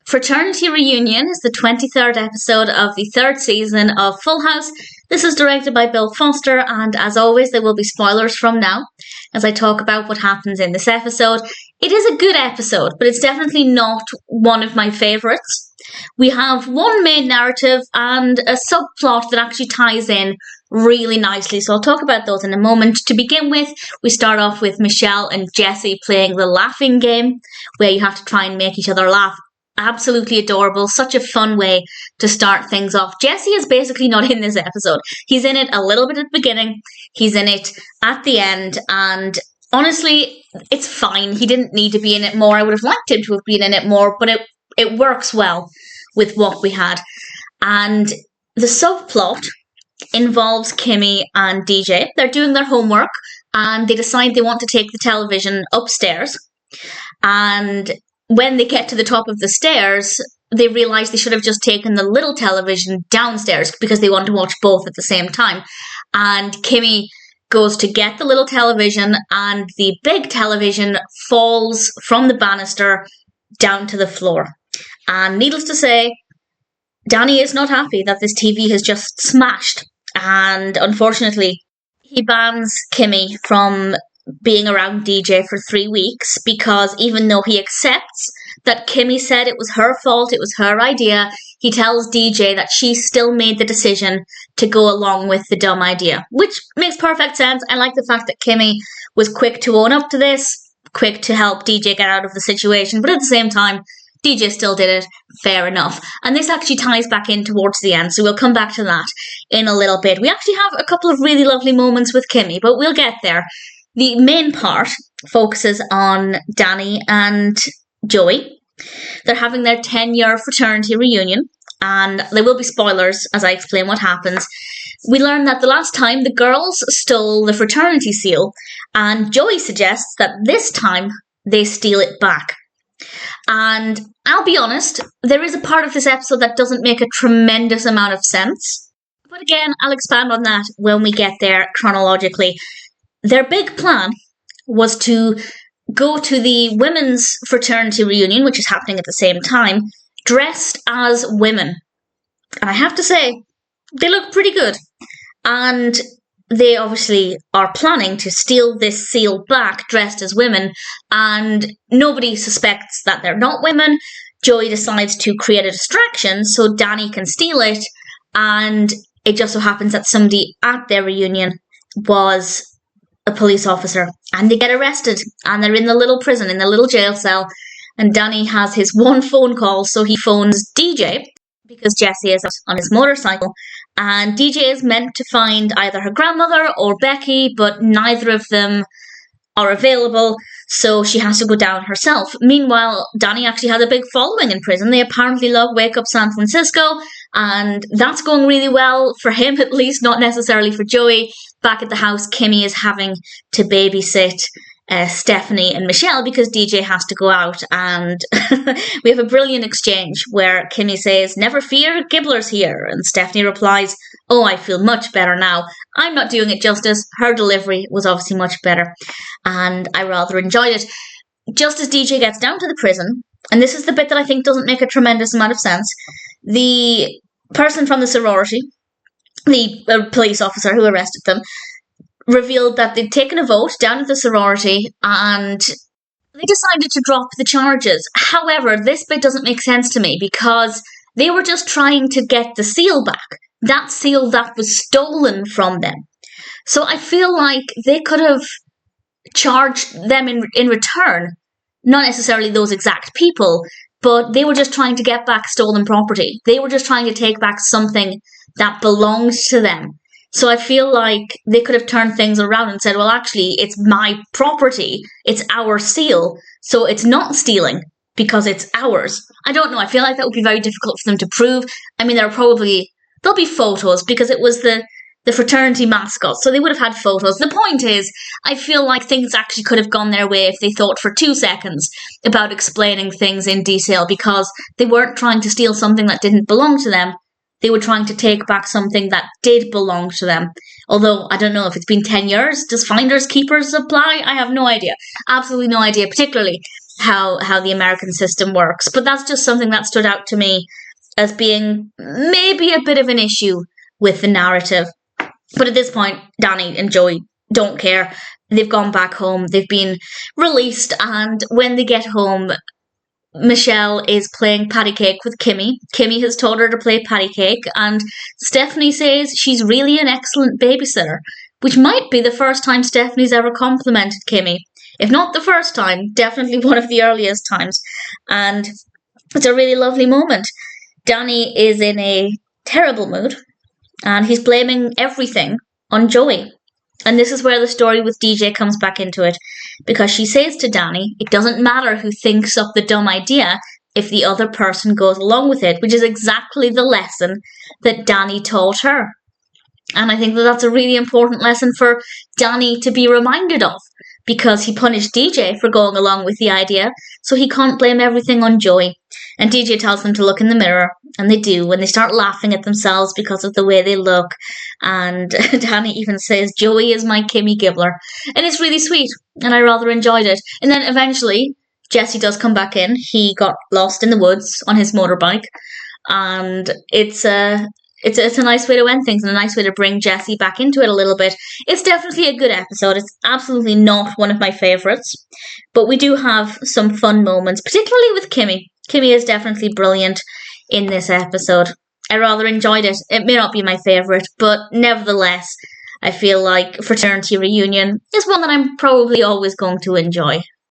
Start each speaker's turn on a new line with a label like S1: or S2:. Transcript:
S1: Fraternity Reunion is the 23rd episode of the 3rd season of Full House. This is directed by Bill Foster, and as always, there will be spoilers from now as I talk about what happens in this episode. It is a good episode, but it's definitely not one of my favourites. We have one main narrative and a subplot that actually ties in really nicely, so I'll talk about those in a moment. To begin with, we start off with Michelle and Jesse playing the laughing game, where you have to try and make each other laugh. Absolutely adorable. Such a fun way to start things off. Jesse is basically not in this episode. He's in it a little bit at the beginning. He's in it at the end. And honestly, it's fine. He didn't need to be in it more. I would have liked him to have been in it more, but it works well with what we had. And the subplot involves Kimmy and DJ. They're doing their homework and they decide they want to take the television upstairs. And when they get to the top of the stairs, they realise they should have just taken the little television downstairs because they want to watch both at the same time. And Kimmy goes to get the little television and the big television falls from the banister down to the floor. And needless to say, Danny is not happy that this TV has just smashed. And unfortunately, he bans Kimmy from being around DJ for 3 weeks because even though he accepts that Kimmy said it was her fault, it was her idea, he tells DJ that she still made the decision to go along with the dumb idea, which makes perfect sense. I like the fact that Kimmy was quick to own up to this, quick to help DJ get out of the situation, but at the same time, DJ still did it. Fair enough. And this actually ties back in towards the end, so we'll come back to that in a little bit. We actually have a couple of really lovely moments with Kimmy, but we'll get there. The main part focuses on Danny and Joey. They're having their 10-year fraternity reunion, and there will be spoilers as I explain what happens. We learn that the last time the girls stole the fraternity seal, and Joey suggests that this time they steal it back. And I'll be honest, there is a part of this episode that doesn't make a tremendous amount of sense. But again, I'll expand on that when we get there chronologically. Their big plan was to go to the women's fraternity reunion, which is happening at the same time, dressed as women. And I have to say, they look pretty good. And they obviously are planning to steal this seal back dressed as women, and nobody suspects that they're not women. Joey decides to create a distraction so Danny can steal it, and it just so happens that somebody at their reunion was a police officer, and they get arrested, and they're in the little prison, in the little jail cell, and Danny has his one phone call, so he phones DJ, because Jesse is on his motorcycle, and DJ is meant to find either her grandmother or Becky, but neither of them are available, so she has to go down herself. Meanwhile, Danny actually has a big following in prison. They apparently love Wake Up San Francisco, and that's going really well for him, at least, not necessarily for Joey. Back at the house, Kimmy is having to babysit Stephanie and Michelle because DJ has to go out, and we have a brilliant exchange where Kimmy says, "Never fear, Gibbler's here," and Stephanie replies, "Oh, I feel much better now." I'm not doing it justice. Her delivery was obviously much better, and I rather enjoyed it. Just as DJ gets down to the prison, and this is the bit that I think doesn't make a tremendous amount of sense, the person from the sorority, the police officer who arrested them, revealed that they'd taken a vote down at the sorority and they decided to drop the charges. However, this bit doesn't make sense to me because they were just trying to get the seal back. That seal that was stolen from them. So I feel like they could have charged them in return. Not necessarily those exact people, but they were just trying to get back stolen property. They were just trying to take back something that belongs to them. So I feel like they could have turned things around and said, well, actually, it's my property. It's our seal. So it's not stealing because it's ours. I don't know. I feel like that would be very difficult for them to prove. I mean, there'll be photos because it was the fraternity mascot. So they would have had photos. The point is, I feel like things actually could have gone their way if they thought for 2 seconds about explaining things in detail because they weren't trying to steal something that didn't belong to them. They were trying to take back something that did belong to them. Although, I don't know if it's been 10 years. Does finders keepers apply? I have no idea. Absolutely no idea. Particularly how the American system works. But that's just something that stood out to me as being maybe a bit of an issue with the narrative. But at this point, Danny and Joey don't care. They've gone back home. They've been released. And when they get home, Michelle is playing patty cake with Kimmy. Kimmy has taught her to play patty cake. And Stephanie says she's really an excellent babysitter, which might be the first time Stephanie's ever complimented Kimmy. If not the first time, definitely one of the earliest times. And it's a really lovely moment. Danny is in a terrible mood, and he's blaming everything on Joey. And this is where the story with DJ comes back into it, because she says to Danny, it doesn't matter who thinks up the dumb idea if the other person goes along with it, which is exactly the lesson that Danny taught her. And I think that that's a really important lesson for Danny to be reminded of, because he punished DJ for going along with the idea, so he can't blame everything on Joey. And DJ tells them to look in the mirror, and they do, and they start laughing at themselves because of the way they look. And Danny even says, Joey is my Kimmy Gibbler. And it's really sweet, and I rather enjoyed it. And then eventually, Jesse does come back in. He got lost in the woods on his motorbike, and it's a nice way to end things and a nice way to bring Jesse back into it a little bit. It's definitely a good episode. It's absolutely not one of my favourites, but we do have some fun moments, particularly with Kimmy. Kimmy is definitely brilliant in this episode. I rather enjoyed it. It may not be my favourite, but nevertheless, I feel like Fraternity Reunion is one that I'm probably always going to enjoy.